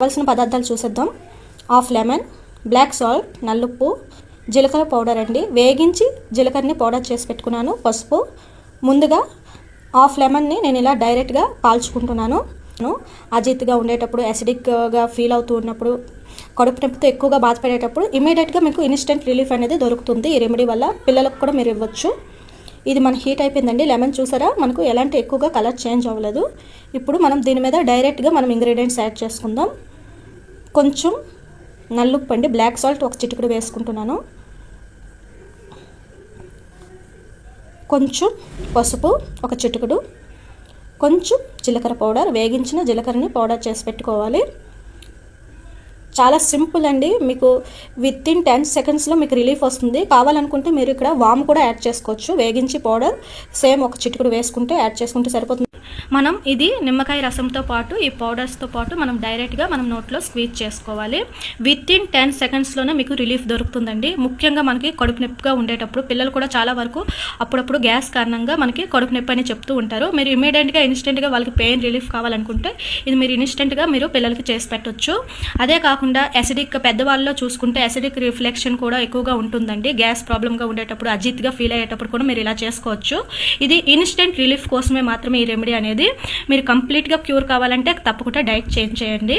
కావాల్సిన పదార్థాలు చూసేద్దాం. హాఫ్ లెమన్, బ్లాక్ సాల్ట్, నల్లుప్పు, జీలకర్ర పౌడర్ అండి. వేగించి జీలకర్రని పౌడర్ చేసి పెట్టుకున్నాను. పసుపు. ముందుగా హాఫ్ లెమన్ని నేను ఇలా డైరెక్ట్గా కాల్చుకుంటున్నాను. అజీత్గా ఉండేటప్పుడు, యాసిడిక్గా ఫీల్ అవుతూ ఉన్నప్పుడు, కడుపు నొప్పితో ఎక్కువగా బాధపడేటప్పుడు ఇమీడియట్గా మీకు ఇన్స్టెంట్ రిలీఫ్ అనేది దొరుకుతుంది ఈ రెమెడీ వల్ల. పిల్లలకు కూడా మీరు ఇవ్వచ్చు. ఇది మన హీట్ అయిపోయిందండి. లెమన్ చూసారా, మనకు ఎలాంటి ఎక్కువగా కలర్ చేంజ్ అవ్వలేదు. ఇప్పుడు మనం దీని మీద డైరెక్ట్గా మనం ఇంగ్రీడియంట్స్ యాడ్ చేసుకుందాం. కొంచెం నల్లుప్పు అండి, బ్లాక్ సాల్ట్ ఒక చిటికెడు వేసుకుంటున్నాను. కొంచెం పసుపు ఒక చిటికెడు, కొంచెం జీలకర్ర పౌడర్, వేగించిన జీలకర్రని పౌడర్ చేసి పెట్టుకోవాలి. చాలా సింపుల్ అండి. మీకు వితిన్ 10 సెకండ్స్లో మీకు రిలీఫ్ వస్తుంది. కావాలనుకుంటే మీరు ఇక్కడ వామ్ కూడా యాడ్ చేసుకోవచ్చు. వేగించి పౌడర్ సేమ్ ఒక చిటికెడు వేసుకుంటే యాడ్ చేసుకుంటే సరిపోతుంది. మనం ఇది నిమ్మకాయ రసంతో పాటు ఈ పౌడర్స్తో పాటు మనం డైరెక్ట్గా మనం నోట్లో స్క్వీజ్ చేసుకోవాలి. వితిన్ 10 సెకండ్స్లోనే మీకు రిలీఫ్ దొరుకుతుందండి. ముఖ్యంగా మనకి కడుపు నొప్పిగా ఉండేటప్పుడు పిల్లలు కూడా చాలా వరకు అప్పుడప్పుడు గ్యాస్ కారణంగా మనకి కడుపు నొప్పి అని చెప్తూ ఉంటారు. మీరు ఇమీడియట్గా ఇన్స్టెంట్గా వాళ్ళకి పెయిన్ రిలీఫ్ కావాలనుకుంటే ఇది మీరు ఇన్స్టెంట్గా మీరు పిల్లలకి చేసి పెట్టవచ్చు. అదే కాకుండా యాసిడిక్ పెద్దవాళ్ళలో చూసుకుంటే యాసిడిక్ రిఫ్లెక్షన్ కూడా ఎక్కువగా ఉంటుందండి. గ్యాస్ ప్రాబ్లంగా ఉండేటప్పుడు, అజీత్గా ఫీల్ అయ్యేటప్పుడు కూడా మీరు ఇలా చేసుకోవచ్చు. ఇది ఇన్స్టెంట్ రిలీఫ్ కోసమే మాత్రమే ఈ రెమెడీ అనేది. మీరు కంప్లీట్గా క్యూర్ కావాలంటే తప్పకుండా డైట్ చేంజ్ చేయండి.